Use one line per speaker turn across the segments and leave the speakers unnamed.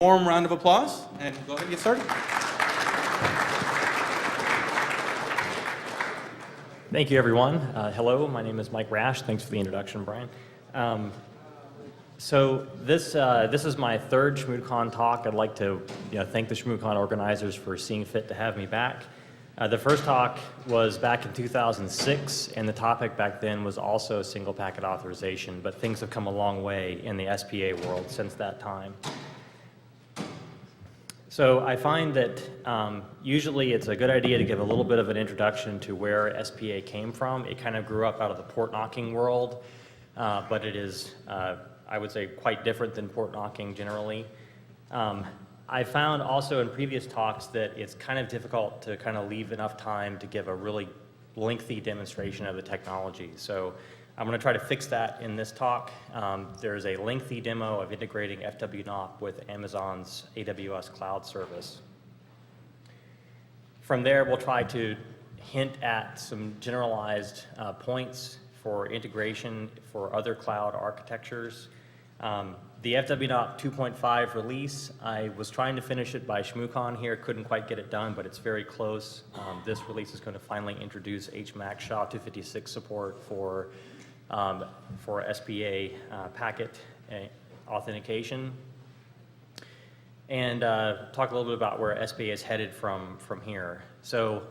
Warm round of applause, and go ahead and get started.
Thank you, everyone. Hello, my name is Mike Rash. Thanks for the introduction, Brian. So this is my third ShmooCon talk. I'd like to thank the ShmooCon organizers for seeing fit to have me back. The first talk was back in 2006, and the topic back then was also single packet authorization, but things have come a long way in the SPA world since that time. So I find that usually it's a good idea to give a little bit of an introduction to where SPA came from. It kind of grew up out of the port knocking world, but it is, I would say, quite different than port knocking generally. I found also in previous talks that it's kind of difficult to kind of leave enough time to give a really lengthy demonstration of the technology. So I'm going to try to fix that in this talk. There's a lengthy demo of integrating fwknop with Amazon's AWS cloud service. From there, we'll try to hint at some generalized points for integration for other cloud architectures. The fwknop 2.5 release, I was trying to finish it by ShmooCon here, couldn't quite get it done, but it's very close. This release is going to finally introduce HMAC SHA-256 support for SPA packet authentication, and talk a little bit about where SPA is headed from here. So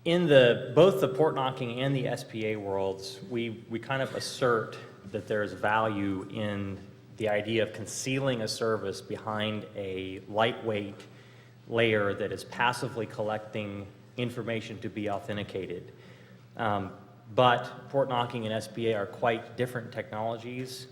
in both the port knocking and the SPA worlds, we kind of assert that there's value in the idea of concealing a service behind a lightweight layer that is passively collecting information to be authenticated. But port knocking and SPA are quite different technologies.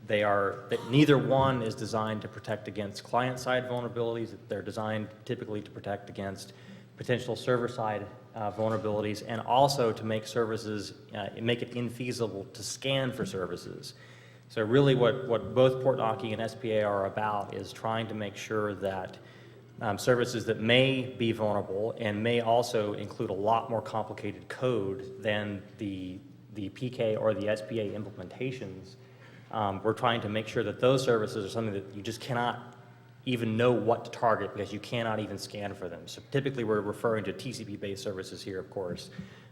Neither one is designed to protect against client-side vulnerabilities. They're designed typically to protect against potential server-side vulnerabilities, and also to make services, make it infeasible to scan for services. So really what both port knocking and SPA are about is trying to make sure that services that may be vulnerable and may also include a lot more complicated code than the PK or the SPA implementations, we're trying to make sure that those services are something that you just cannot even know what to target because you cannot even scan for them. So typically we're referring to TCP-based services here, of course.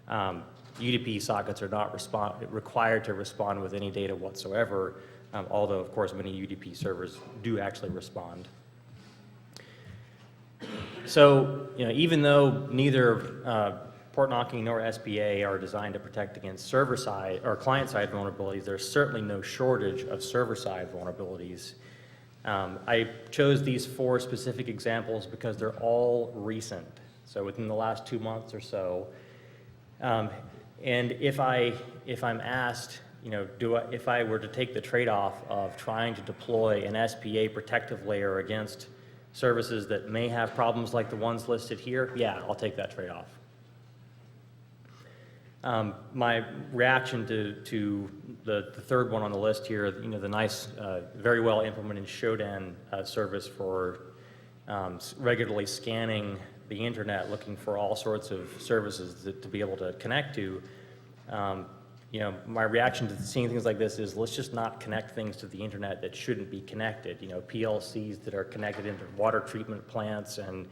UDP sockets are not required to respond with any data whatsoever, although of course many UDP servers do actually respond. So, even though neither port knocking nor SPA are designed to protect against server-side or client-side vulnerabilities, there's certainly no shortage of server-side vulnerabilities. I chose these 4 specific examples because they're all recent, so within the last 2 months or so. And if I'm asked, if I were to take the trade-off of trying to deploy an SPA protective layer against services that may have problems like the ones listed here, yeah, I'll take that trade-off. My reaction to the third one on the list here, the nice, very well implemented Shodan service for regularly scanning the internet, looking for all sorts of services to be able to connect to. My reaction to seeing things like this is let's just not connect things to the internet that shouldn't be connected. PLCs that are connected into water treatment plants and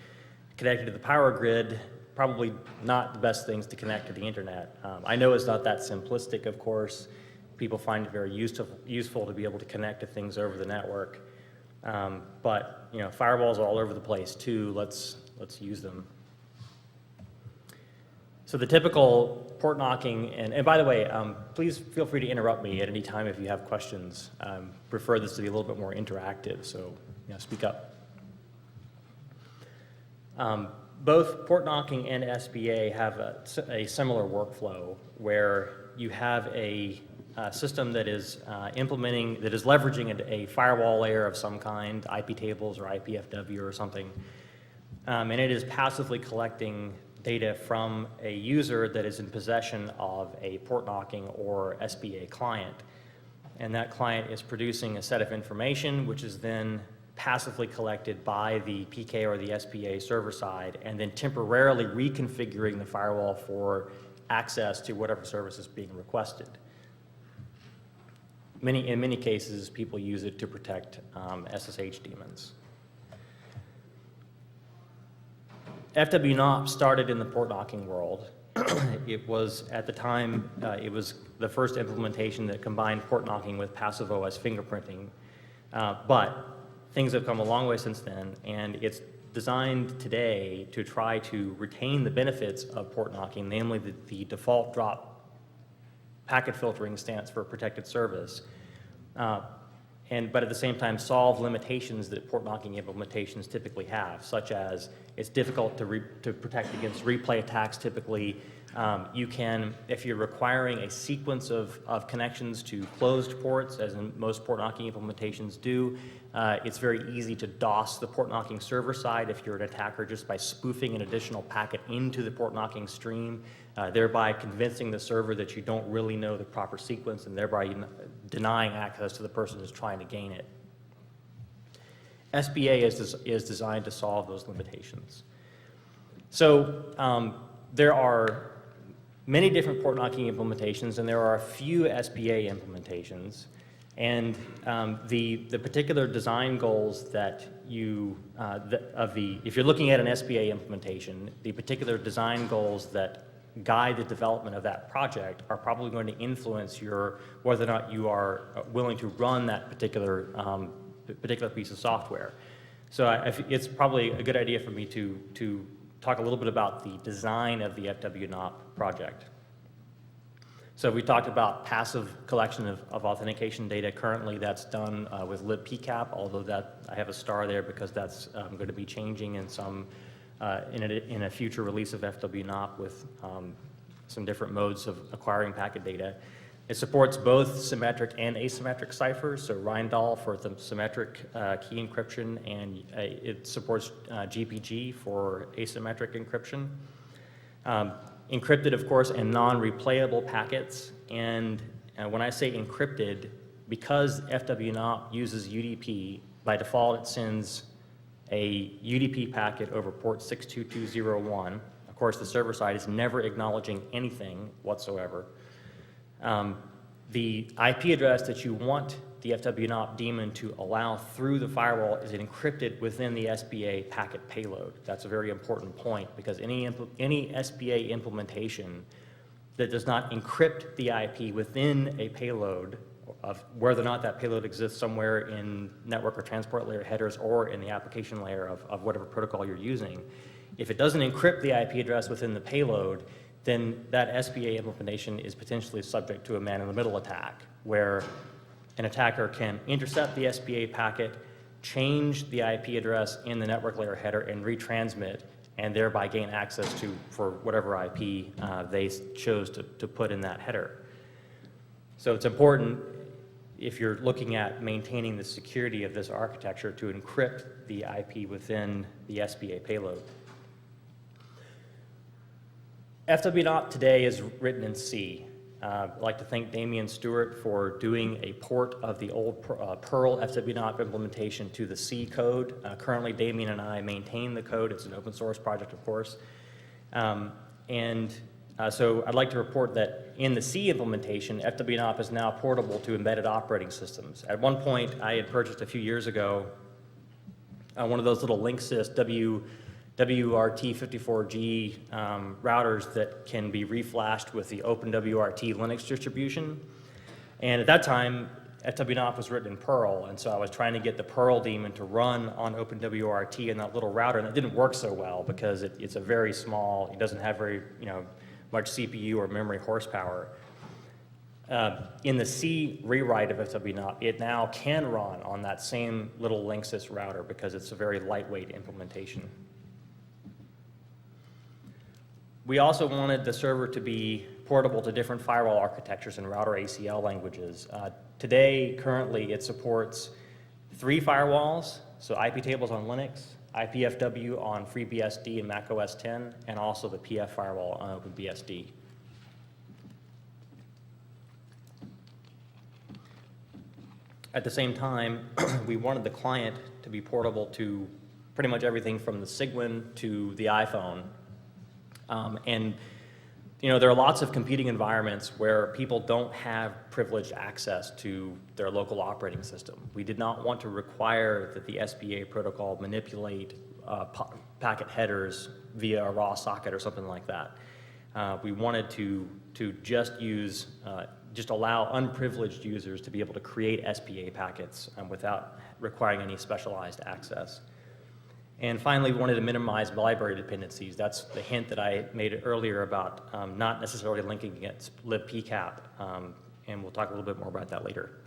connected to the power grid, probably not the best things to connect to the internet. I know it's not that simplistic, of course. People find it very useful to be able to connect to things over the network. But firewalls are all over the place too. Let's use them. So the typical port knocking, and by the way, please feel free to interrupt me at any time if you have questions. Prefer this to be a little bit more interactive, so speak up. Both port knocking and SPA have a similar workflow where you have a system that is leveraging a firewall layer of some kind, IP tables or IPFW or something, and it is passively collecting data from a user that is in possession of a port knocking or SPA client. And that client is producing a set of information which is then passively collected by the PK or the SPA server side, and then temporarily reconfiguring the firewall for access to whatever service is being requested. in many cases, people use it to protect SSH daemons. fwknop started in the port knocking world. It was, at the time, it was the first implementation that combined port knocking with passive OS fingerprinting. But things have come a long way since then, and it's designed today to try to retain the benefits of port knocking, namely the default drop packet filtering stance for protected service, but at the same time solve limitations that port knocking implementations typically have, such as it's difficult to protect against replay attacks typically. You can, if you're requiring a sequence of connections to closed ports, as in most port knocking implementations do, it's very easy to DOS the port knocking server side if you're an attacker just by spoofing an additional packet into the port knocking stream, thereby convincing the server that you don't really know the proper sequence and thereby denying access to the person who's trying to gain it. SPA is designed to solve those limitations. So there are many different port knocking implementations, and there are a few SPA implementations. And the particular design goals that if you're looking at an SPA implementation, the particular design goals that guide the development of that project are probably going to influence whether or not you are willing to run that particular piece of software. So it's probably a good idea for me to talk a little bit about the design of the fwknop project. So we talked about passive collection of authentication data. Currently, that's done with libpcap, although I have a star there because that's going to be changing in in a future release of fwknop with some different modes of acquiring packet data. It supports both symmetric and asymmetric ciphers, so Rindal for the symmetric key encryption, and it supports GPG for asymmetric encryption. Encrypted, of course, and non-replayable packets. And when I say encrypted, because fwknop uses UDP, by default it sends a UDP packet over port 62201. Of course, the server side is never acknowledging anything whatsoever. The IP address that you want the fwknop daemon to allow through the firewall is encrypted within the SPA packet payload. That's a very important point because any SPA implementation that does not encrypt the IP within a payload, of whether or not that payload exists somewhere in network or transport layer headers or in the application layer of whatever protocol you're using, if it doesn't encrypt the IP address within the payload, then that SPA implementation is potentially subject to a man-in-the-middle attack, where an attacker can intercept the SPA packet, change the IP address in the network layer header, and retransmit, and thereby gain access for whatever IP they chose to put in that header. So it's important, if you're looking at maintaining the security of this architecture, to encrypt the IP within the SPA payload. fwknop today is written in C. I'd like to thank Damian Stewart for doing a port of the old Perl fwknop implementation to the C code. Currently, Damian and I maintain the code. It's an open source project, of course. So I'd like to report that in the C implementation, fwknop is now portable to embedded operating systems. At one point, I had purchased a few years ago one of those little Linksys WRT54G routers that can be reflashed with the OpenWRT Linux distribution. And at that time, fwknop was written in Perl, and so I was trying to get the Perl daemon to run on OpenWRT in that little router, and it didn't work so well because it's a very small, it doesn't have very much CPU or memory horsepower. In the C rewrite of fwknop, it now can run on that same little Linksys router because it's a very lightweight implementation. We also wanted the server to be portable to different firewall architectures and router ACL languages. Today, currently, it supports 3 firewalls, so IP tables on Linux, IPFW on FreeBSD and Mac OS X, and also the PF firewall on OpenBSD. At the same time, we wanted the client to be portable to pretty much everything from the Cygwin to the iPhone. And there are lots of competing environments where people don't have privileged access to their local operating system. We did not want to require that the SPA protocol manipulate packet headers via a raw socket or something like that. We wanted to just allow unprivileged users to be able to create SPA packets without requiring any specialized access. And finally, we wanted to minimize library dependencies. That's the hint that I made earlier about not necessarily linking against libpcap, and we'll talk a little bit more about that later.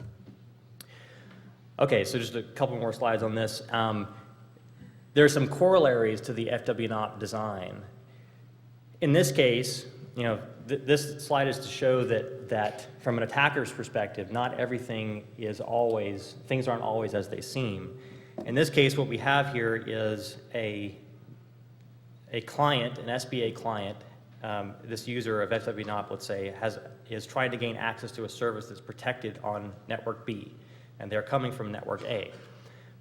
Okay, so just a couple more slides on this. There are some corollaries to the fwknop design. In this case, this slide is to show that from an attacker's perspective, not everything is always, things aren't always as they seem. In this case, what we have here is a client, an SPA client. This user of fwknop, let's say, is trying to gain access to a service that's protected on network B, and they're coming from network A.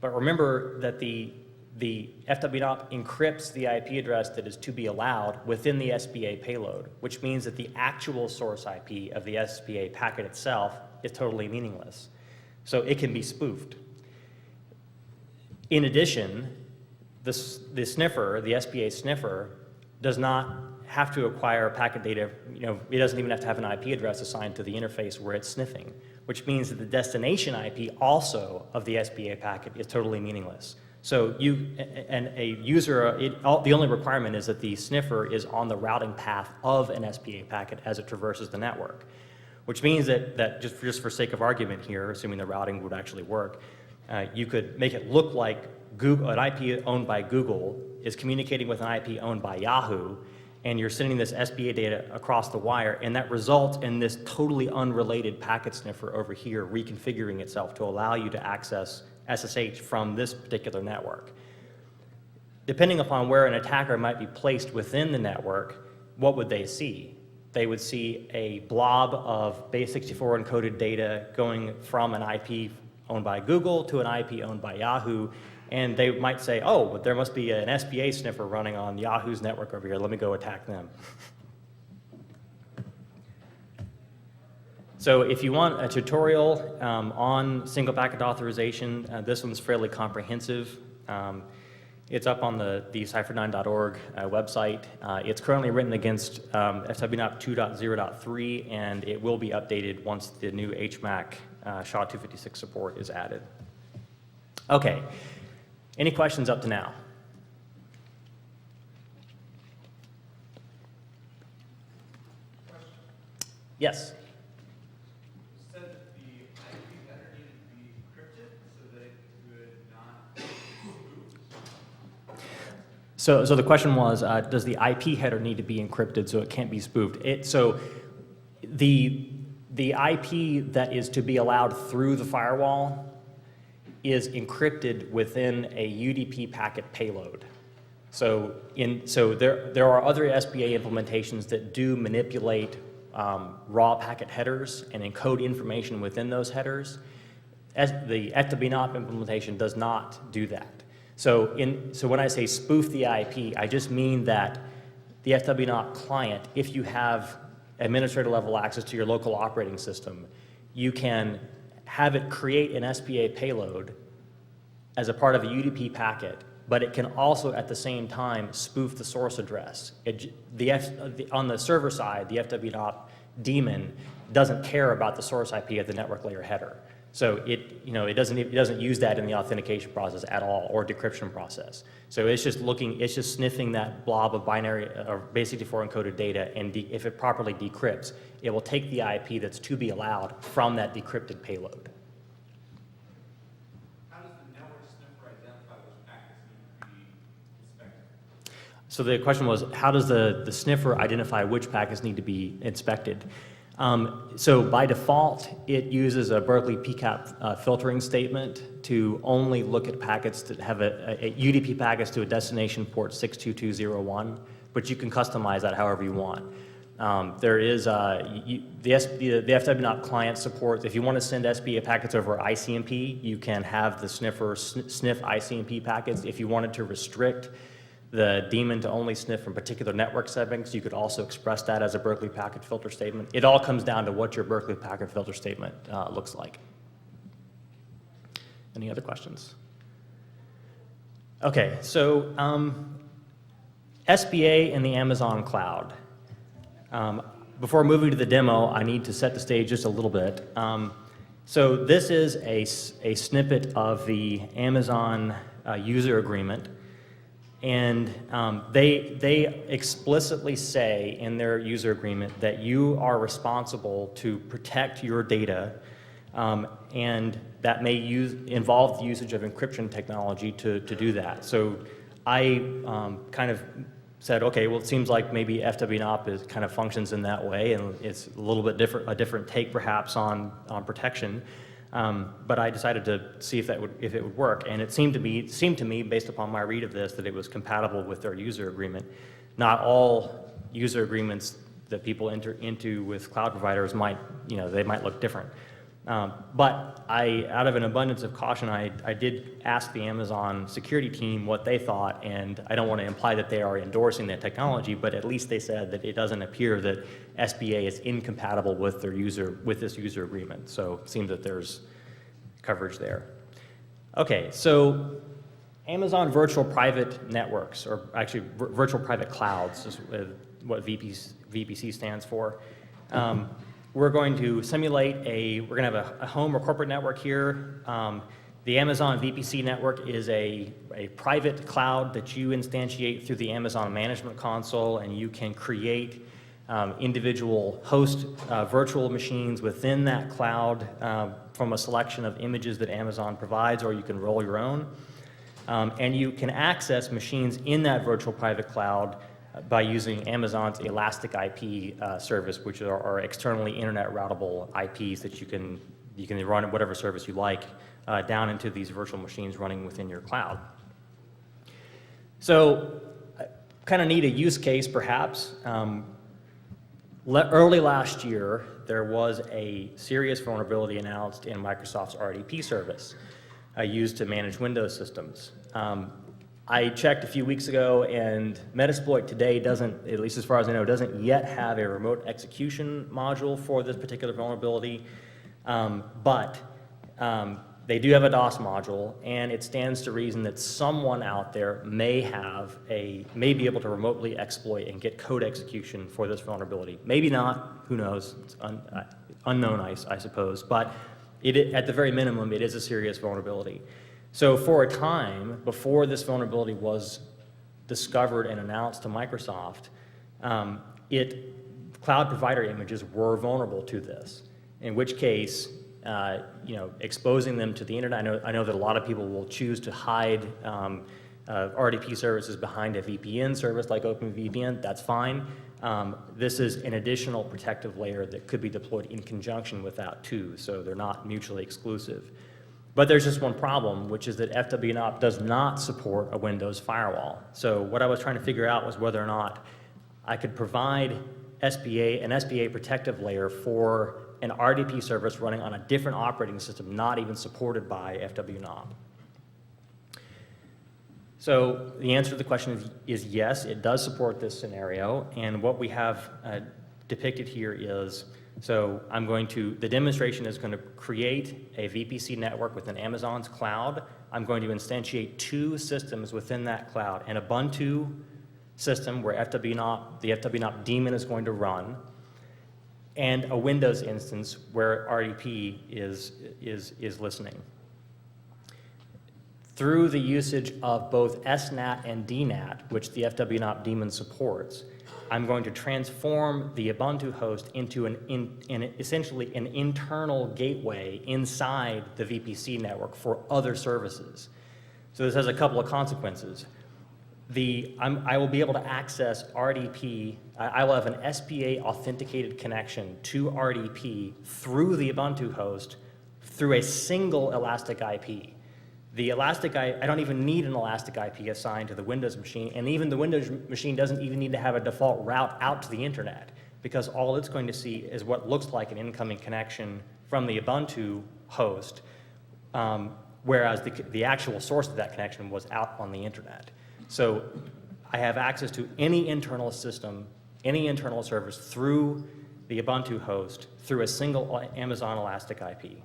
But remember that the fwknop encrypts the IP address that is to be allowed within the SPA payload, which means that the actual source IP of the SPA packet itself is totally meaningless. So it can be spoofed. In addition, the sniffer, the SPA sniffer, does not have to acquire packet data. It doesn't even have to have an IP address assigned to the interface where it's sniffing, which means that the destination IP also of the SPA packet is totally meaningless. So a user, the only requirement is that the sniffer is on the routing path of an SPA packet as it traverses the network, which means that just for sake of argument here, assuming the routing would actually work, you could make it look like an IP owned by Google is communicating with an IP owned by Yahoo, and you're sending this SPA data across the wire, and that results in this totally unrelated packet sniffer over here reconfiguring itself to allow you to access SSH from this particular network. Depending upon where an attacker might be placed within the network, what would they see? They would see a blob of base64 encoded data going from an IP owned by Google to an IP owned by Yahoo, and they might say, oh, there must be an SPA sniffer running on Yahoo's network over here. Let me go attack them. So if you want a tutorial on single packet authorization, this one's fairly comprehensive. It's up on the cipher9.org website. It's currently written against fwknop 2.0.3, and it will be updated once the new HMAC SHA-256 support is added. Okay, any questions up to now? Yes? So the question was, does the IP header need to be encrypted so it can't be spoofed? So the IP that is to be allowed through the firewall is encrypted within a UDP packet payload. So there are other SPA implementations that do manipulate raw packet headers and encode information within those headers. The fwknop implementation does not do that. So when I say spoof the IP, I just mean that the fwknop client, if you have administrator level access to your local operating system, you can have it create an SPA payload as a part of a UDP packet, but it can also at the same time spoof the source address. On the server side, the fwknop daemon doesn't care about the source IP of the network layer header. So it doesn't use that in the authentication process at all, or decryption process. So it's just sniffing that blob of binary or base64 encoded data, and if it properly decrypts, it will take the IP that's to be allowed from that decrypted payload.
How does the network sniffer identify which packets need to be inspected?
So the question was, how does the sniffer identify which packets need to be inspected? So by default, it uses a Berkeley PCAP filtering statement to only look at packets that have a UDP packets to a destination port 62201, but you can customize that however you want. There is the fwknop client supports, if you want to send SPA packets over ICMP, you can have the sniffer sniff ICMP packets. If you wanted to restrict the daemon to only sniff from particular network settings. You could also express that as a Berkeley packet filter statement. It all comes down to what your Berkeley packet filter statement looks like. Any other questions? Okay, so SPA in the Amazon cloud. Before moving to the demo, I need to set the stage just a little bit. So this is a snippet of the Amazon user agreement, and they explicitly say in their user agreement that you are responsible to protect your data, and that may involve the usage of encryption technology to do that. So I kind of said, okay, well, it seems like maybe fwknop kind of functions in that way, and it's a little bit a different take perhaps on protection. But I decided to see if it would work, and it seemed to me, based upon my read of this, that it was compatible with their user agreement. Not all user agreements that people enter into with cloud providers might look different. But out of an abundance of caution, I did ask the Amazon security team what they thought, and I don't want to imply that they are endorsing that technology, but at least they said that it doesn't appear that SPA is incompatible with this user agreement. So it seems that there's coverage there. Okay, so Amazon Virtual Private Networks, or actually Virtual Private Clouds, is what VPC stands for. We're going to simulate we're going to have a home or corporate network here. The Amazon VPC network is a private cloud that you instantiate through the Amazon Management Console, and you can create individual host virtual machines within that cloud from a selection of images that Amazon provides, or you can roll your own. And you can access machines in that virtual private cloud by using Amazon's Elastic IP service, which are externally internet routable IPs that you can run whatever service you like down into these virtual machines running within your cloud. So kind of need a use case perhaps. Early last year, there was a serious vulnerability announced in Microsoft's RDP service used to manage Windows systems. I checked a few weeks ago, and Metasploit today doesn't, at least as far as I know, doesn't yet have a remote execution module for this particular vulnerability, but they do have a DOS module, and it stands to reason that someone out there may be able to remotely exploit and get code execution for this vulnerability. Maybe not, who knows, it's unknown, I suppose, but at the very minimum, it is a serious vulnerability. So for a time, before this vulnerability was discovered and announced to Microsoft, cloud provider images were vulnerable to this, in which case, exposing them to the internet. I know that a lot of people will choose to hide RDP services behind a VPN service like OpenVPN. That's fine. This is an additional protective layer that could be deployed in conjunction with that too, so they're not mutually exclusive. But there's just one problem, which is that fwknop does not support a Windows firewall. So what I was trying to figure out was whether or not I could provide an SPA protective layer for an RDP service running on a different operating system not even supported by fwknop. So the answer to the question is yes, it does support this scenario, and what we have depicted here is, so the demonstration is going to create a VPC network within Amazon's cloud. I'm going to instantiate two systems within that cloud, an Ubuntu system where the fwknop daemon is going to run, and a Windows instance where RDP is listening. Through the usage of both SNAT and DNAT, which the fwknop daemon supports, I'm going to transform the Ubuntu host into essentially an internal gateway inside the VPC network for other services. So this has a couple of consequences. I will be able to access RDP. I will have an SPA authenticated connection to RDP through the Ubuntu host through a single Elastic IP. The Elastic I don't even need an Elastic IP assigned to the Windows machine, and even the Windows machine doesn't even need to have a default route out to the internet, because all it's going to see is what looks like an incoming connection from the Ubuntu host, whereas the actual source of that connection was out on the internet. So I have access to any internal system, any internal service through the Ubuntu host through a single Amazon Elastic IP.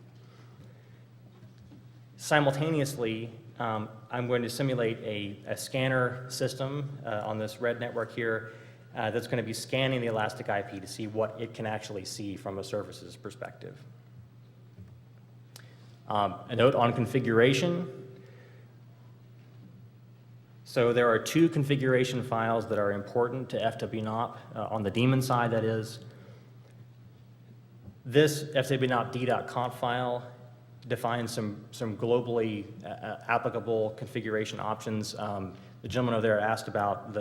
Simultaneously, I'm going to simulate a scanner system on this red network here that's going to be scanning the Elastic IP to see what it can actually see from a service's perspective. A note on configuration. So there are two configuration files that are important to fwknop, on the daemon side, that is. This fwknopd.conf file defines some globally applicable configuration options. The gentleman over there asked about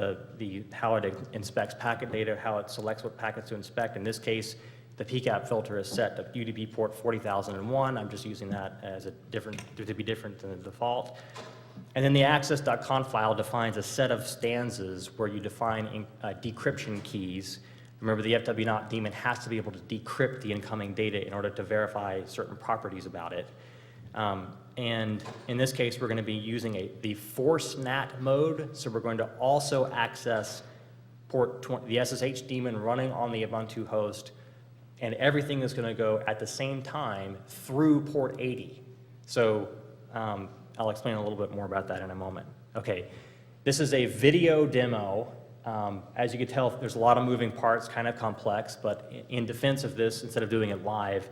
how it inspects packet data, how it selects what packets to inspect. In this case, the PCAP filter is set to UDP port 40,001. I'm just using that as to be different than the default. And then the access.conf file defines a set of stanzas where you define decryption keys. Remember, the fwknop daemon has to be able to decrypt the incoming data in order to verify certain properties about it. And in this case, we're going to be using the force NAT mode, so we're going to also access the SSH daemon running on the Ubuntu host, and everything is going to go at the same time through port 80. So I'll explain a little bit more about that in a moment. Okay, this is a video demo. As you can tell, there's a lot of moving parts, kind of complex, but in defense of this, instead of doing it live,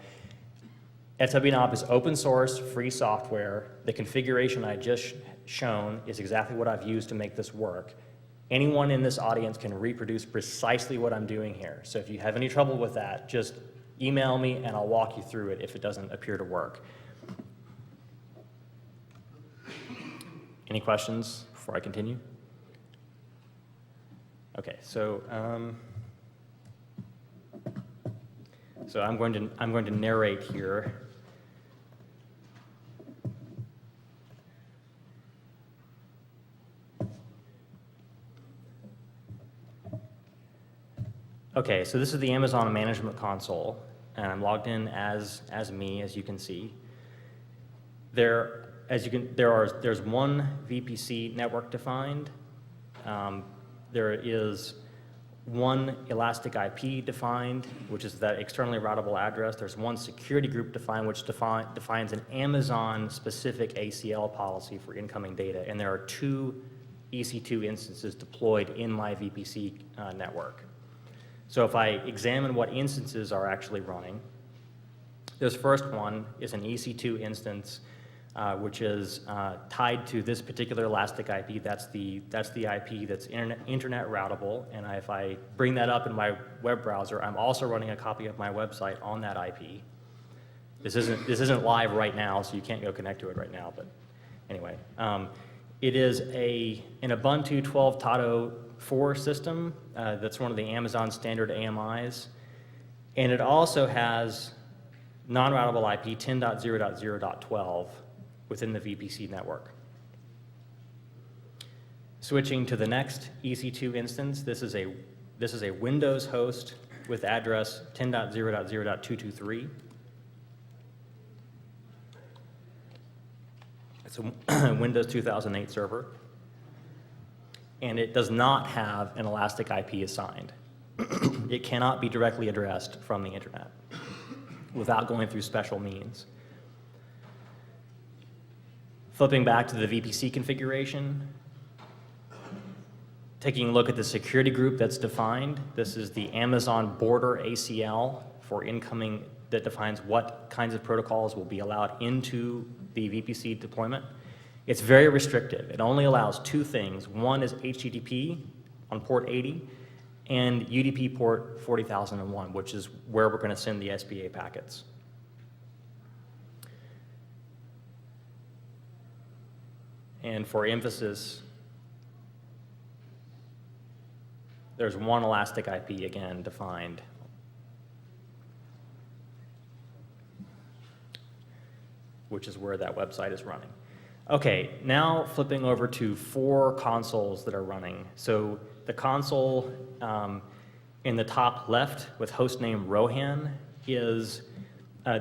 fwknop is open source, free software. The configuration I just shown is exactly what I've used to make this work. Anyone in this audience can reproduce precisely what I'm doing here. So if you have any trouble with that, just email me and I'll walk you through it if it doesn't appear to work. Any questions before I continue? Okay, so I'm going to narrate here. Okay, so this is the Amazon Management Console, and I'm logged in as me, as you can see. There's one VPC network defined. There is one Elastic IP defined, which is that externally routable address. There's one security group defined, which defines an Amazon-specific ACL policy for incoming data. And there are two EC2 instances deployed in my VPC network. So if I examine what instances are actually running, this first one is an EC2 instance, which is tied to this particular Elastic IP. That's the IP that's internet routable, and if I bring that up in my web browser, I'm also running a copy of my website on that IP. This isn't live right now, so you can't go connect to it right now, but anyway. It is an Ubuntu 12 Tato 4 system. That's one of the Amazon standard AMIs, and it also has non-routable IP 10.0.0.12 within the VPC network. Switching to the next EC2 instance, this is a Windows host with address 10.0.0.223. It's a Windows 2008 server, and it does not have an Elastic IP assigned. It cannot be directly addressed from the internet without going through special means. Flipping back to the VPC configuration, taking a look at the security group that's defined. This is the Amazon border ACL for incoming, that defines what kinds of protocols will be allowed into the VPC deployment. It's very restrictive. It only allows two things. One is HTTP on port 80 and UDP port 40,001, which is where we're going to send the SPA packets. And for emphasis, there's one Elastic IP, again, defined. Which is where that website is running. Okay, now flipping over to 4 consoles that are running. So the console in the top left with hostname Rohan is,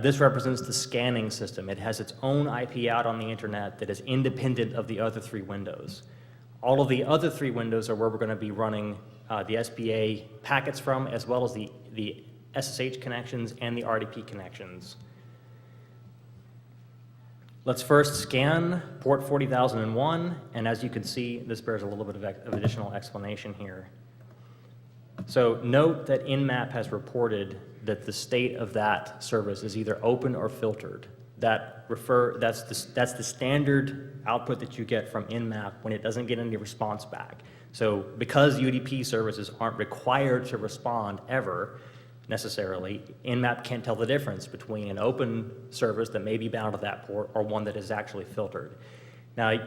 this represents the scanning system. It has its own IP out on the internet that is independent of the other 3 windows. All of the other 3 windows are where we're going to be running the SPA packets from, as well as the SSH connections and the RDP connections. Let's first scan port 40,001, and as you can see, this bears a little bit of additional explanation here. So note that Nmap has reported that the state of that service is either open or filtered. That's the standard output that you get from Nmap when it doesn't get any response back. So because UDP services aren't required to respond ever, necessarily, Nmap can't tell the difference between an open service that may be bound to that port or one that is actually filtered. Now,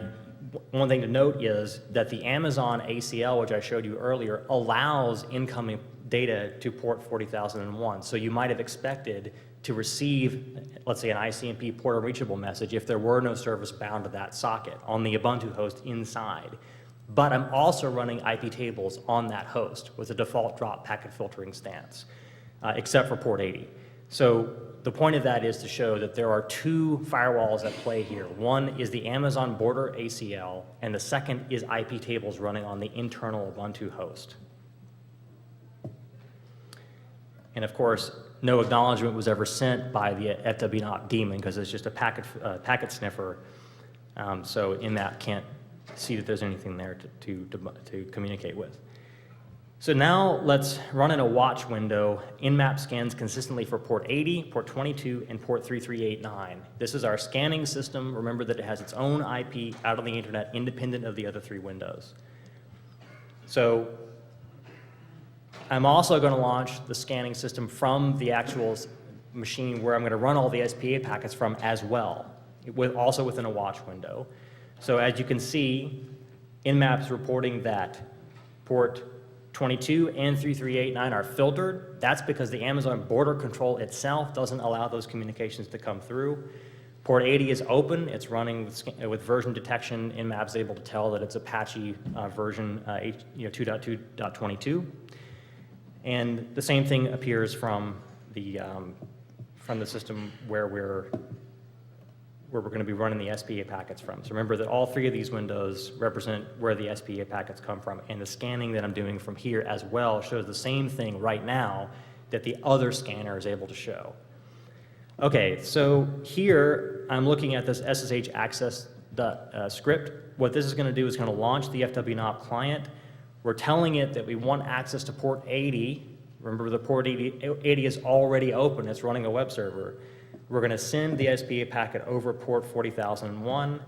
one thing to note is that the Amazon ACL, which I showed you earlier, allows incoming data to port 40,001. So you might have expected to receive, let's say, an ICMP port unreachable message if there were no service bound to that socket on the Ubuntu host inside. But I'm also running IP tables on that host with a default drop packet filtering stance, except for port 80. So the point of that is to show that there are 2 firewalls at play here. One is the Amazon border ACL, and the second is IP tables running on the internal Ubuntu host. And of course, no acknowledgement was ever sent by the fwknop daemon because it's just a packet sniffer. So Nmap can't see that there's anything there to communicate with. So now let's run in a watch window. Nmap scans consistently for port 80, port 22, and port 3389. This is our scanning system. Remember that it has its own IP out on the internet independent of the other 3 windows. So I'm also going to launch the scanning system from the actual machine where I'm going to run all the SPA packets from as well, also within a watch window. So as you can see, Nmap's reporting that port 22 and 3389 are filtered. That's because the Amazon border control itself doesn't allow those communications to come through. Port 80 is open. It's running with version detection. Nmap's able to tell that it's Apache version 2.2.22. And the same thing appears from the system where we're going to be running the SPA packets from. So remember that all 3 of these windows represent where the SPA packets come from, and the scanning that I'm doing from here as well shows the same thing right now that the other scanner is able to show. Okay, so here I'm looking at this SSH access script. What this is going to do is going to launch the fwknop client. We're telling it that we want access to port 80. Remember, the port 80 is already open. It's running a web server. We're going to send the SPA packet over port 40,001,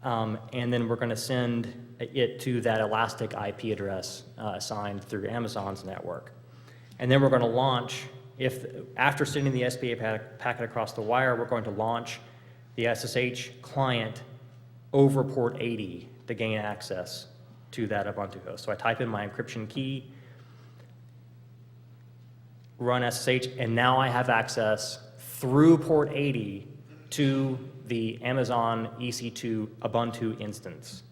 and then we're going to send it to that elastic IP address assigned through Amazon's network. And then we're going to launch, after sending the SPA packet across the wire, we're going to launch the SSH client over port 80 to gain access to that Ubuntu host. So I type in my encryption key, run SSH, and now I have access through port 80 to the Amazon EC2 Ubuntu instance.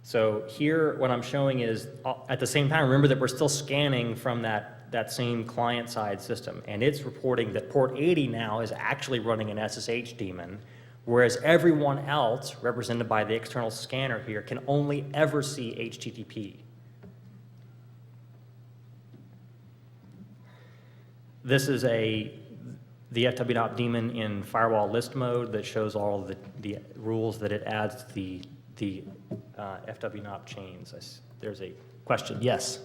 So here what I'm showing is, at the same time, remember that we're still scanning from that same client-side system, and it's reporting that port 80 now is actually running an SSH daemon, whereas everyone else, represented by the external scanner here, can only ever see HTTP. This is the fwknop daemon in firewall list mode that shows all the rules that it adds to the fwknop chains. There's a question. Yes?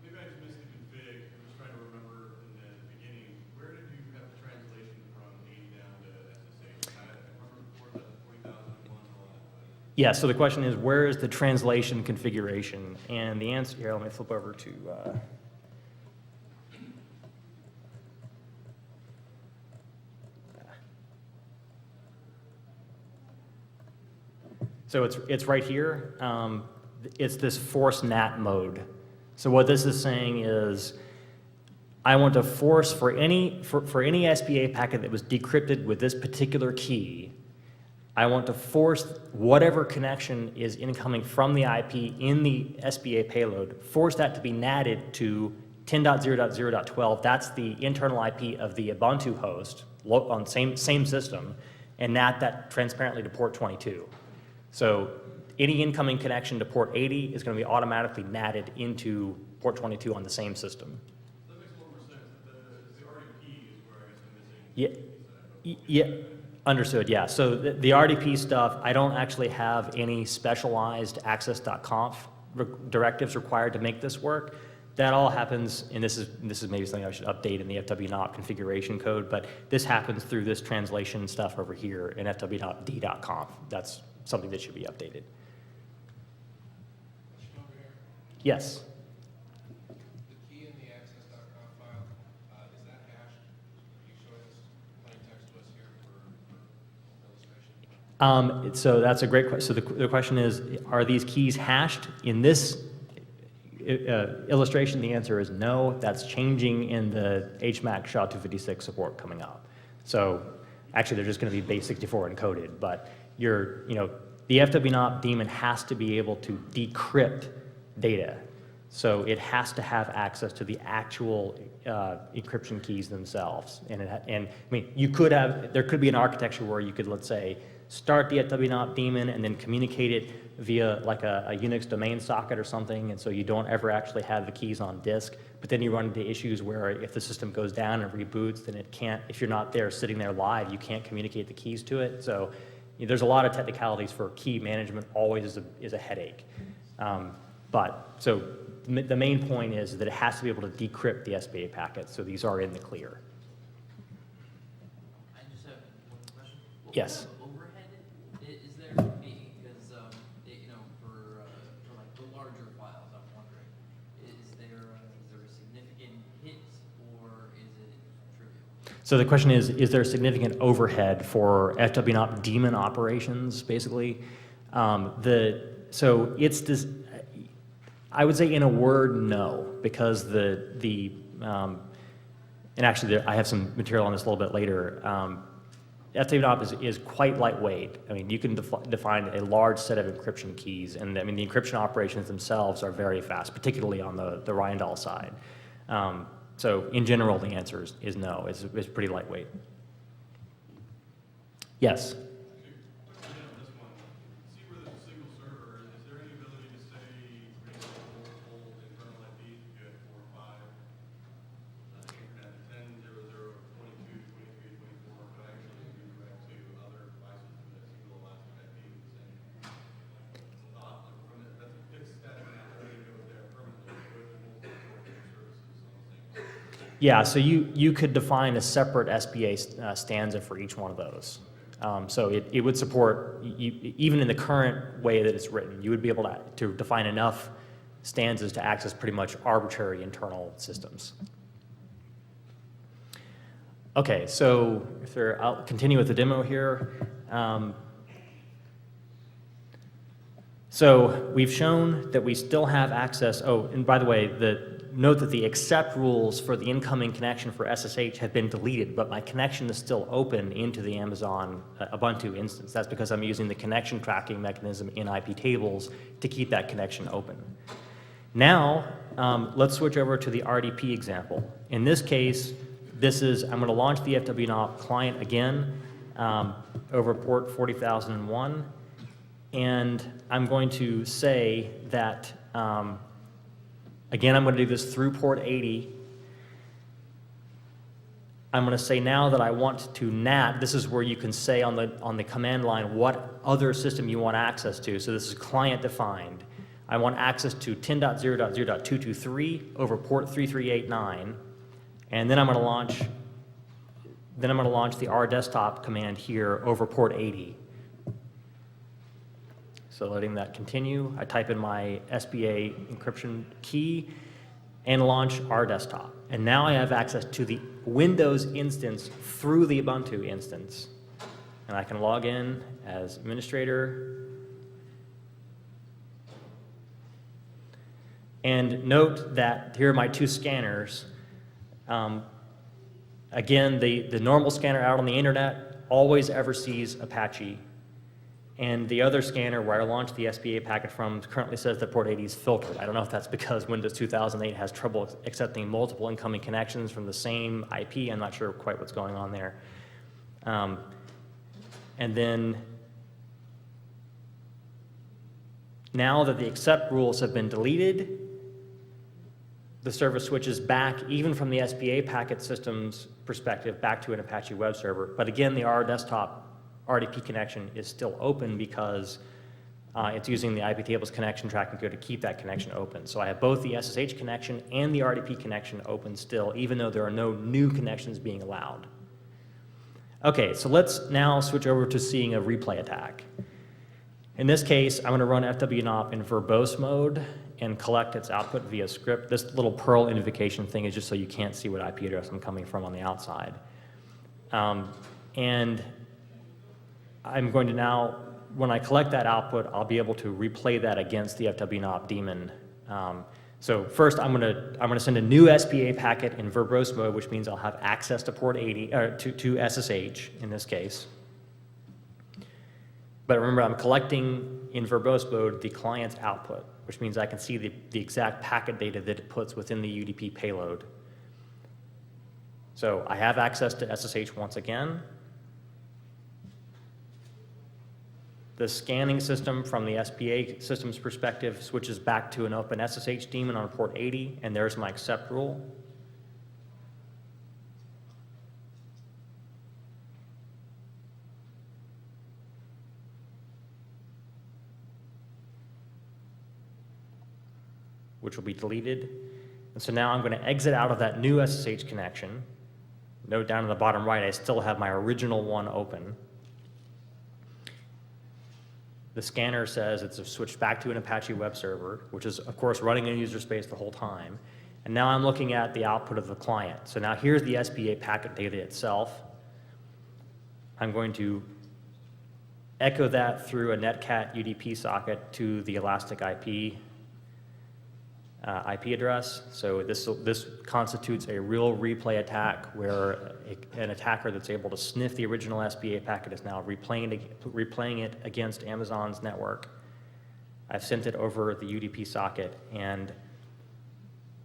Maybe I just missed the config. I'm just trying to remember in the beginning, where did you have the translation from 80 down to SSH? I remember before the 40,001 and all that.
Yeah, so the question is, where is the translation configuration? And the answer here, let me flip over to... So it's right here. It's this force NAT mode. So what this is saying is, I want to force for any SPA packet that was decrypted with this particular key, I want to force whatever connection is incoming from the IP in the SPA payload, force that to be NATed to 10.0.0.12, that's the internal IP of the Ubuntu host on same system, and NAT that transparently to port 22. So any incoming connection to port 80 is going to be automatically NATed into port 22 on the same system.
That makes a little more sense. The RDP is where I guess I'm missing.
Yeah, understood, yeah. So the RDP stuff, I don't actually have any specialized access.conf directives required to make this work. That all happens, and this is maybe something I should update in the fwknop configuration code, but this happens through this translation stuff over here in fwknopd.conf. That's something that should be updated. Yes.
The key in the access.conf file, is that hashed? Are you showing this plain text to us here for illustration?
So that's a great question. So the question is, are these keys hashed? In this illustration, the answer is no. That's changing in the HMAC SHA-256 support coming up. So actually, they're just going to be base64 encoded, but the fwknop daemon has to be able to decrypt data. So it has to have access to the actual encryption keys themselves. And I mean, there could be an architecture where you could, let's say, start the fwknop daemon and then communicate it via like a Unix domain socket or something, and so you don't ever actually have the keys on disk. But then you run into issues where if the system goes down and reboots, then it can't, if you're not there sitting there live, you can't communicate the keys to it. So there's a lot of technicalities for key management, always is a headache. So the main point is that it has to be able to decrypt the SPA packets, so these are in the clear.
I just have one question. What
Yes.
kind of overhead is there for me? Because for like the larger files, I'm wondering, is there a significant hit or is it trivial?
So the question is there a significant overhead for fwknop daemon operations, basically? So it's this, I would say in a word, no, because and actually I have some material on this a little bit later. fwknop is quite lightweight. I mean, you can define a large set of encryption keys, and I mean, the encryption operations themselves are very fast, particularly on the Rindal side. So in general, the answer is no, it's pretty lightweight. Yes? Yeah, so you could define a separate SPA stanza for each one of those. So it would support, even in the current way that it's written, you would be able to define enough stanzas to access pretty much arbitrary internal systems. Okay, so I'll continue with the demo here. So we've shown that we still have access. Oh, and by the way, note that the accept rules for the incoming connection for SSH have been deleted, but my connection is still open into the Amazon Ubuntu instance. That's because I'm using the connection tracking mechanism in IP tables to keep that connection open. Now, let's switch over to the RDP example. In this case, I'm going to launch the fwknop client again over port 40,001, and I'm going to say that again, I'm going to do this through port 80. I'm going to say now that I want to NAT. This is where you can say on the command line what other system you want access to. So this is client defined. I want access to 10.0.0.223 over port 3389, and then I'm going to launch. Then I'm going to launch the rdesktop command here over port 80. So letting that continue, I type in my SPA encryption key and launch rdesktop. And now I have access to the Windows instance through the Ubuntu instance. And I can log in as administrator. And note that here are my two scanners. Again, the normal scanner out on the internet always ever sees Apache. And the other scanner where I launched the SPA packet from currently says that port 80 is filtered. I don't know if that's because Windows 2008 has trouble accepting multiple incoming connections from the same IP. I'm not sure quite what's going on there. And then now that the accept rules have been deleted, the service switches back, even from the SPA packet system's perspective, back to an Apache web server. But again, the R desktop RDP connection is still open because it's using the IP tables connection tracking code to keep that connection open. So I have both the SSH connection and the RDP connection open still, even though there are no new connections being allowed. Okay, so let's now switch over to seeing a replay attack. In this case, I'm going to run fwknop in verbose mode and collect its output via script. This little Perl invocation thing is just so you can't see what IP address I'm coming from on the outside. And I'm going to now, when I collect that output, I'll be able to replay that against the fwknop daemon. So first, I'm going to send a new SPA packet in verbose mode, which means I'll have access to port 80 or to SSH in this case. But remember, I'm collecting in verbose mode the client's output, which means I can see the exact packet data that it puts within the UDP payload. So I have access to SSH once again. The scanning system from the SPA system's perspective switches back to an open SSH daemon on port 80, and there's my accept rule. Which will be deleted. And so now I'm going to exit out of that new SSH connection. Note down in the bottom right, I still have my original one open. The scanner says it's switched back to an Apache web server, which is, of course, running in user space the whole time. And now I'm looking at the output of the client. So now here's the SPA packet data itself. I'm going to echo that through a netcat UDP socket to the elastic IP address. So this constitutes a real replay attack where an attacker that's able to sniff the original SPA packet is now replaying it against Amazon's network. I've sent it over the UDP socket, and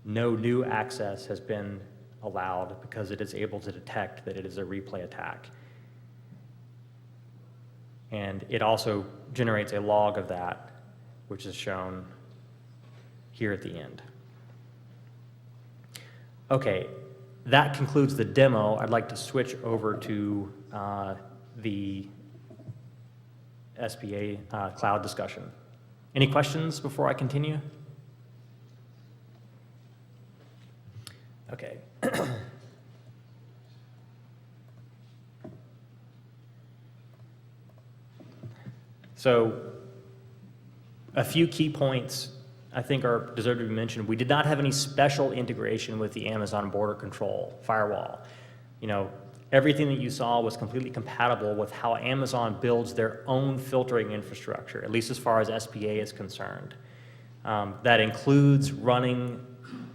no new access has been allowed because it is able to detect that it is a replay attack. And it also generates a log of that, which is shown here at the end. Okay, that concludes the demo. I'd like to switch over to the SPA cloud discussion. Any questions before I continue? Okay. So, a few key points I think deserve to be mentioned. We did not have any special integration with the Amazon border control firewall. You know, everything that you saw was completely compatible with how Amazon builds their own filtering infrastructure, at least as far as SPA is concerned. That includes running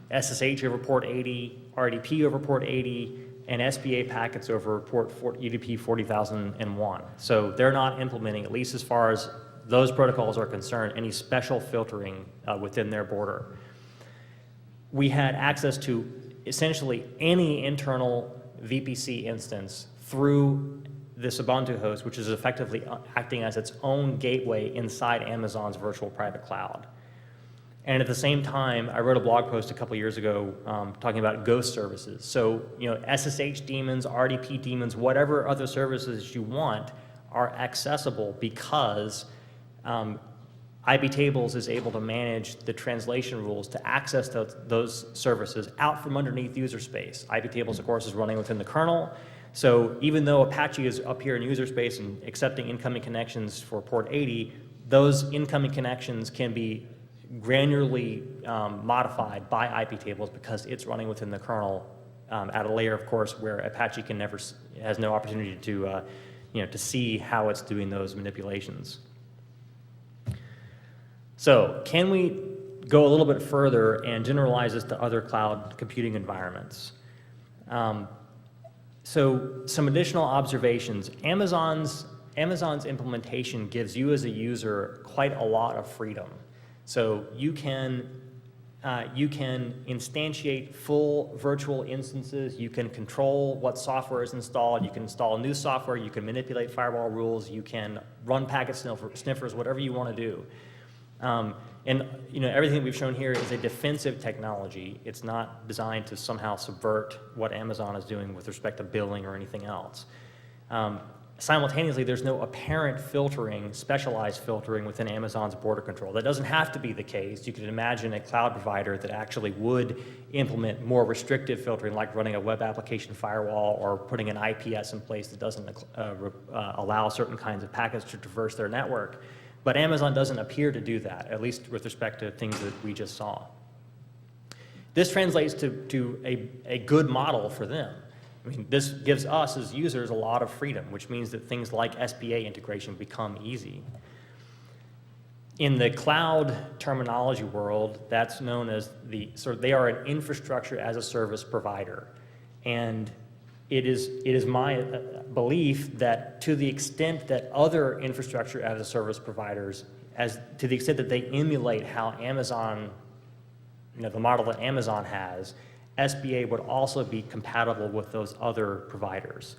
SSH over port 80, RDP over port 80, and SPA packets over port UDP 40,001. So they're not implementing, at least as far as those protocols are concerned, any special filtering within their border. We had access to essentially any internal VPC instance through this Ubuntu host, which is effectively acting as its own gateway inside Amazon's virtual private cloud. And at the same time, I wrote a blog post a couple years ago talking about ghost services. So, you know, SSH daemons, RDP daemons, whatever other services you want are accessible because IPtables is able to manage the translation rules to access those services out from underneath user space. IPtables, of course, is running within the kernel. So even though Apache is up here in user space and accepting incoming connections for port 80, those incoming connections can be granularly modified by IPtables because it's running within the kernel at a layer, of course, where Apache has no opportunity to, to see how it's doing those manipulations. So can we go a little bit further and generalize this to other cloud computing environments? So some additional observations. Amazon's Amazon's implementation gives you as a user quite a lot of freedom. So you can instantiate full virtual instances, you can control what software is installed, you can install new software, you can manipulate firewall rules, you can run packet sniffers, whatever you want to do. And everything we've shown here is a defensive technology. It's not designed to somehow subvert what Amazon is doing with respect to billing or anything else. Simultaneously, there's no apparent filtering, specialized filtering within Amazon's border control. That doesn't have to be the case. You could imagine a cloud provider that actually would implement more restrictive filtering, like running a web application firewall or putting an IPS in place that doesn't allow certain kinds of packets to traverse their network. But Amazon doesn't appear to do that, at least with respect to things that we just saw. This translates to a good model for them. I mean, this gives us as users a lot of freedom, which means that things like SPA integration become easy. In the cloud terminology world, that's known as they are an infrastructure as a service provider. And it is my belief that to the extent that other infrastructure as a service providers, to the extent that they emulate how Amazon, the model that Amazon has, SPA would also be compatible with those other providers.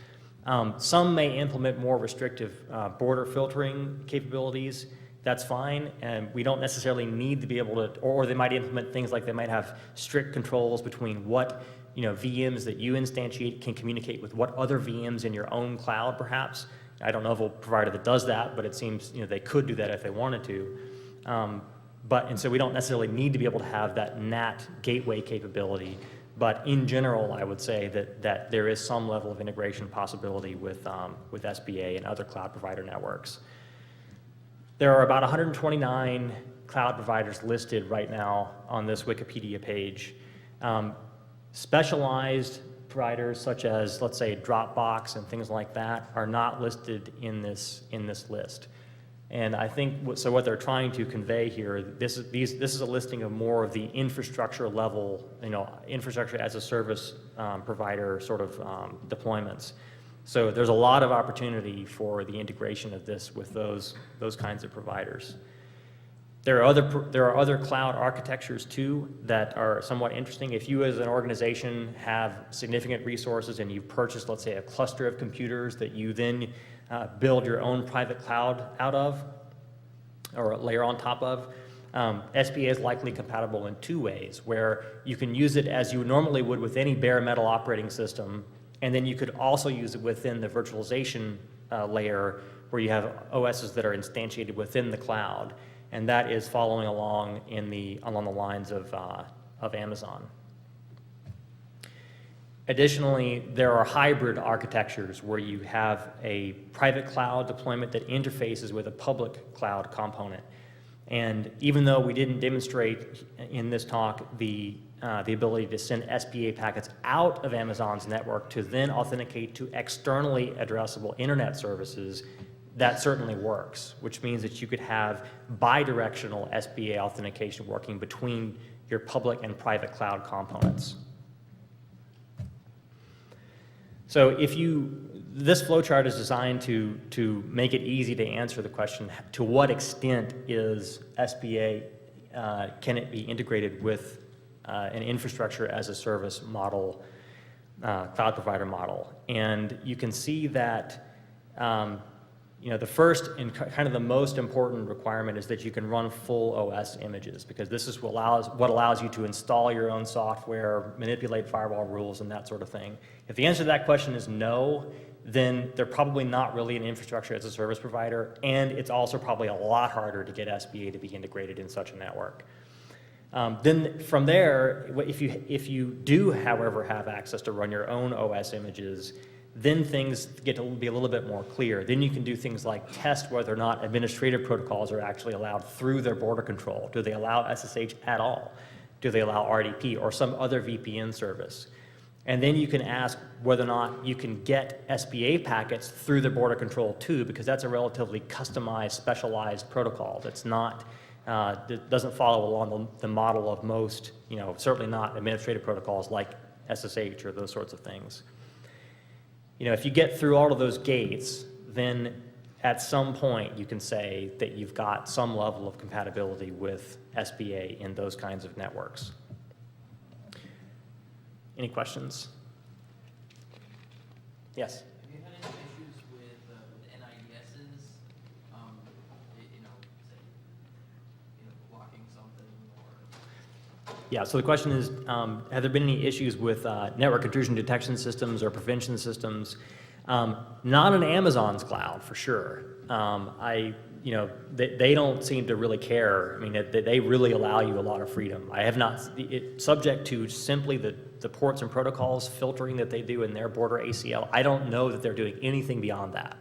Some may implement more restrictive border filtering capabilities. That's fine, and we don't necessarily need to be able to, or they might implement things like they might have strict controls between what VMs that you instantiate can communicate with what other VMs in your own cloud, perhaps. I don't know of a provider that does that, but it seems they could do that if they wanted to. And so we don't necessarily need to be able to have that NAT gateway capability. But in general, I would say that there is some level of integration possibility with SPA and other cloud provider networks. There are about 129 cloud providers listed right now on this Wikipedia page. Specialized providers such as, let's say, Dropbox and things like that are not listed in this list. And I think, so what they're trying to convey here, this is a listing of more of the infrastructure level, infrastructure as a service provider sort of deployments. So there's a lot of opportunity for the integration of this with those kinds of providers. There are other cloud architectures too that are somewhat interesting. If you as an organization have significant resources and you've purchased, let's say, a cluster of computers that you then build your own private cloud out of or layer on top of, SPA is likely compatible in two ways, where you can use it as you normally would with any bare metal operating system, and then you could also use it within the virtualization layer where you have OSs that are instantiated within the cloud, and that is following along along the lines of Amazon. Additionally, there are hybrid architectures where you have a private cloud deployment that interfaces with a public cloud component. And even though we didn't demonstrate in this talk the ability to send SPA packets out of Amazon's network to then authenticate to externally addressable internet services, that certainly works, which means that you could have bidirectional SPA authentication working between your public and private cloud components. So this flowchart is designed to make it easy to answer the question, to what extent is SPA, can it be integrated with an infrastructure as a service model, cloud provider model? And you can see that the first and kind of the most important requirement is that you can run full OS images, because this is what allows you to install your own software, manipulate firewall rules, and that sort of thing. If the answer to that question is no, then they're probably not really an infrastructure as a service provider, and it's also probably a lot harder to get SPA to be integrated in such a network. Then from there, if you do, however, have access to run your own OS images, then things get to be a little bit more clear. Then you can do things like test whether or not administrative protocols are actually allowed through their border control. Do they allow SSH at all? Do they allow RDP or some other VPN service? And then you can ask whether or not you can get SPA packets through the border control too, because that's a relatively customized, specialized protocol that's not, that doesn't follow along the model of most, certainly not administrative protocols like SSH or those sorts of things. If you get through all of those gates, then at some point you can say that you've got some level of compatibility with SPA in those kinds of networks. Any questions? Yes?
Have you had any issues with NIDSs, blocking something or?
Yeah, so the question is, have there been any issues with network intrusion detection systems or prevention systems? Not on Amazon's cloud, for sure. They don't seem to really care. I mean, they really allow you a lot of freedom. I have not, subject to simply the ports and protocols filtering that they do in their border ACL, I don't know that they're doing anything beyond that.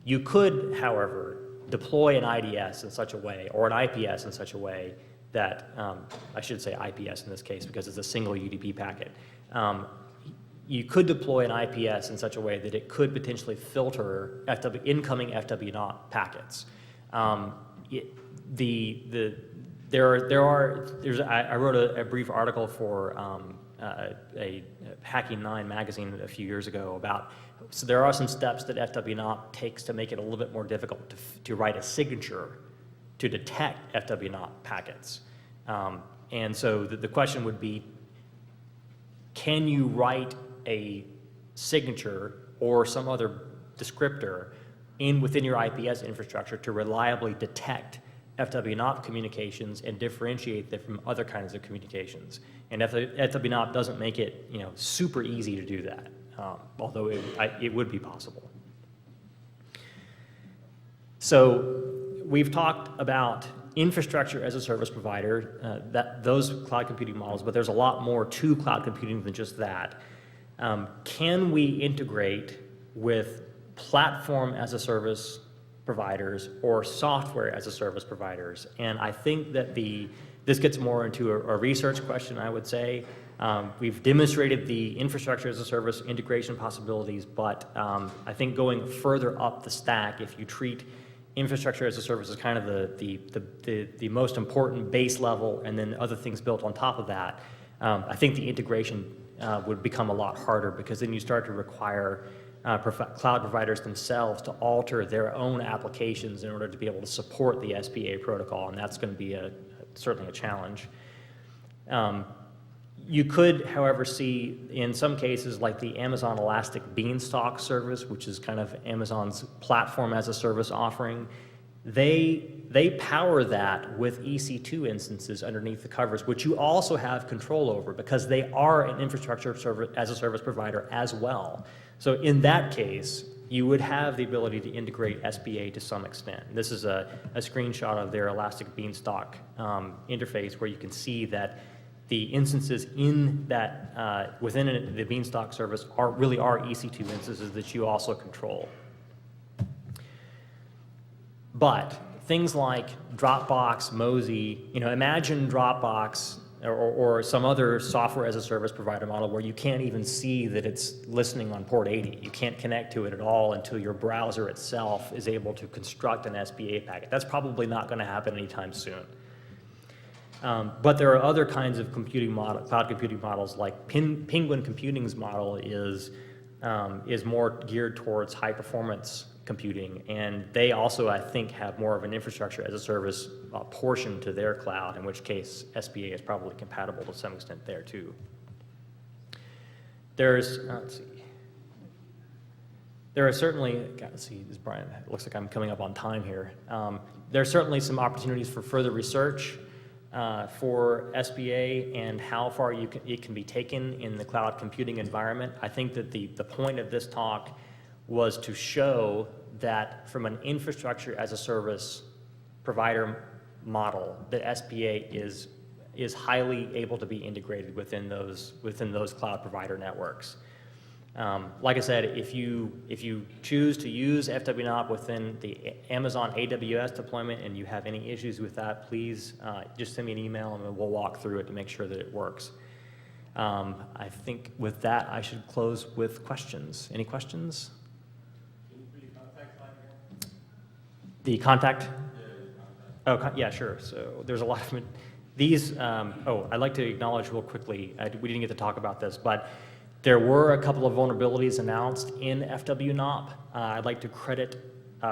You could, however, deploy an IDS in such a way, or an IPS in such a way that, I should say IPS in this case because it's a single UDP packet. You could deploy an IPS in such a way that it could potentially filter incoming FWknop packets. I wrote a brief article for a Hacking 9 magazine a few years ago about, so there are some steps that FWknop takes to make it a little bit more difficult to write a signature to detect FWknop packets. And so the question would be, can you write a signature or some other descriptor within your IPS infrastructure to reliably detect FWknop communications and differentiate them from other kinds of communications? And FWknop doesn't make it super easy to do that, although it would be possible. So we've talked about infrastructure as a service provider, those cloud computing models, but there's a lot more to cloud computing than just that. Can we integrate with platform as a service providers or software as a service providers? And I think that this gets more into a research question, I would say. We've demonstrated the infrastructure as a service integration possibilities, but I think going further up the stack, if you treat infrastructure as a service as kind of the most important base level and then other things built on top of that, I think the integration would become a lot harder, because then you start to require cloud providers themselves to alter their own applications in order to be able to support the SPA protocol, and that's going to be certainly a challenge. You could, however, see in some cases like the Amazon Elastic Beanstalk service, which is kind of Amazon's platform as a service offering, they power that with EC2 instances underneath the covers, which you also have control over because they are an infrastructure as a service provider as well. So in that case, you would have the ability to integrate SPA to some extent. This is a screenshot of their Elastic Beanstalk interface, where you can see that the instances in that within the Beanstalk service really are EC2 instances that you also control. But things like Dropbox, Mozy, imagine Dropbox or some other software as a service provider model where you can't even see that it's listening on port 80. You can't connect to it at all until your browser itself is able to construct an SPA packet. That's probably not going to happen anytime soon. But there are other kinds of cloud computing models, like Penguin Computing's model is more geared towards high performance computing, and they also, I think, have more of an infrastructure as a service portion to their cloud, in which case SPA is probably compatible to some extent there too. There's, let's see. There are certainly, let's see, this Brian, it looks like I'm coming up on time here. There are certainly some opportunities for further research for SPA and how far it can be taken in the cloud computing environment. I think that the point of this talk was to show that from an infrastructure as a service provider model, that SPA is highly able to be integrated within those cloud provider networks. Like I said, if you choose to use FWknop within the Amazon AWS deployment and you have any issues with that, please just send me an email and we'll walk through it to make sure that it works. I think with that, I should close with questions. Any questions? The contact? Oh, yeah, sure. So there's a lot of these. I'd like to acknowledge real quickly, we didn't get to talk about this, but there were a couple of vulnerabilities announced in fwknop. I'd like to credit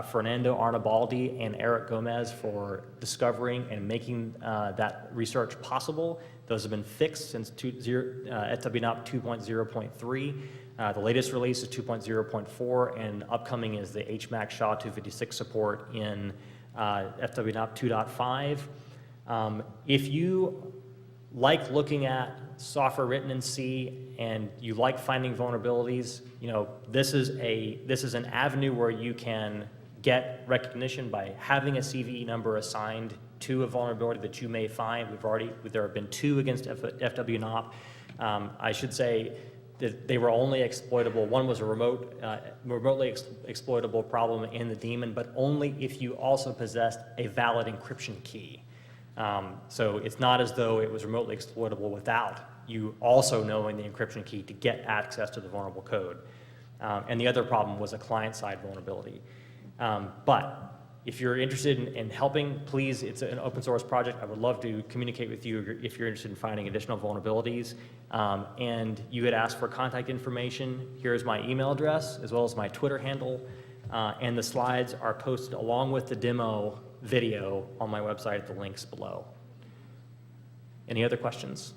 Fernando Arnabaldi and Eric Gomez for discovering and making that research possible. Those have been fixed since fwknop 2.0.3. The latest release is 2.0.4, and upcoming is the HMAC SHA-256 support in fwknop 2.5. If you like looking at software written in C and you like finding vulnerabilities, this is an avenue where you can get recognition by having a CVE number assigned to a vulnerability that you may find. There have been 2 against fwknop. I should say that they were only exploitable. One was a remotely exploitable problem in the daemon, but only if you also possessed a valid encryption key. So it's not as though it was remotely exploitable without you also knowing the encryption key to get access to the vulnerable code. And the other problem was a client-side vulnerability. But if you're interested in helping, please, it's an open source project. I would love to communicate with you if you're interested in finding additional vulnerabilities. And you had asked for contact information. Here's my email address, as well as my Twitter handle. And the slides are posted along with the demo video on my website at the links below. Any other questions?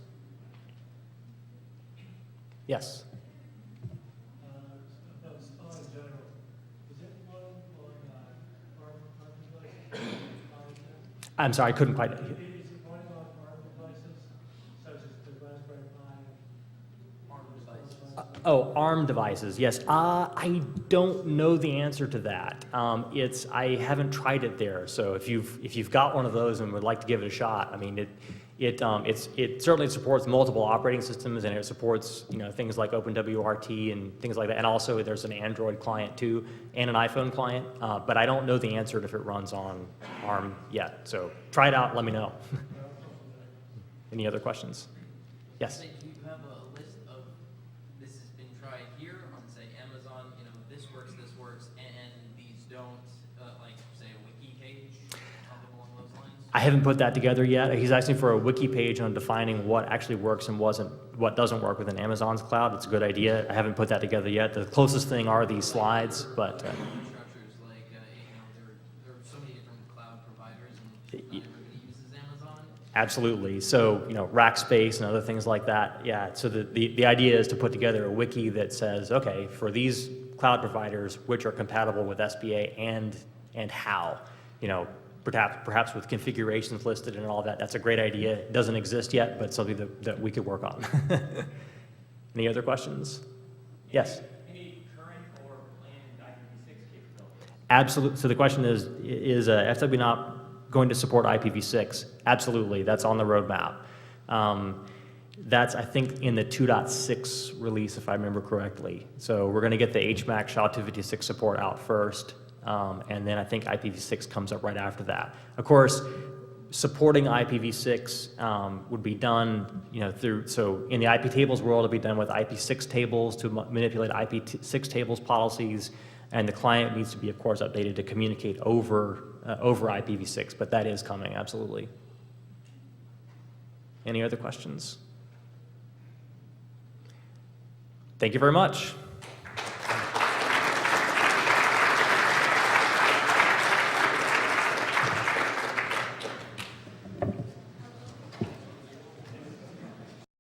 Yes?
About SPA in general, is it one on ARM devices?
I'm sorry, I couldn't quite.
Is it running on ARM devices, such as the Raspberry Pi?
ARM devices.
Oh, ARM devices, yes. I don't know the answer to that. I haven't tried it there. So if you've got one of those and would like to give it a shot, I mean, it certainly supports multiple operating systems, and it supports things like OpenWRT and things like that. And also there's an Android client too, and an iPhone client. But I don't know the answer to if it runs on ARM yet. So try it out. Let me know. Any other questions? Yes.
Do you have a list of this has been tried here on, say, Amazon? This works, and these don't. Like, say, a wiki page, something along those lines.
I haven't put that together yet. He's asking for a wiki page on defining what actually works and what doesn't work within Amazon's cloud. It's a good idea. I haven't put that together yet. The closest thing are these slides, but.
Structures like there are so many different cloud providers, and not everybody uses Amazon.
Absolutely. So, Rackspace and other things like that. Yeah. So the idea is to put together a wiki that says, okay, for these cloud providers, which are compatible with SPA and how, perhaps with configurations listed and all that. That's a great idea. It doesn't exist yet, but something that we could work on. Any other questions? Yes.
Any current or planned IPv6 capabilities?
Absolutely. So the question is fwknop going to support IPv6? Absolutely. That's on the roadmap. That's, I think, in the 2.6 release, if I remember correctly. So we're going to get the HMAC SHA-256 support out first, and then I think IPv6 comes up right after that. Of course, supporting IPv6 would be done, so in the IP tables world, it'll be done with IP6 tables to manipulate IP6 tables policies, and the client needs to be, of course, updated to communicate over IPv6, but that is coming, absolutely. Any other questions? Thank you very much.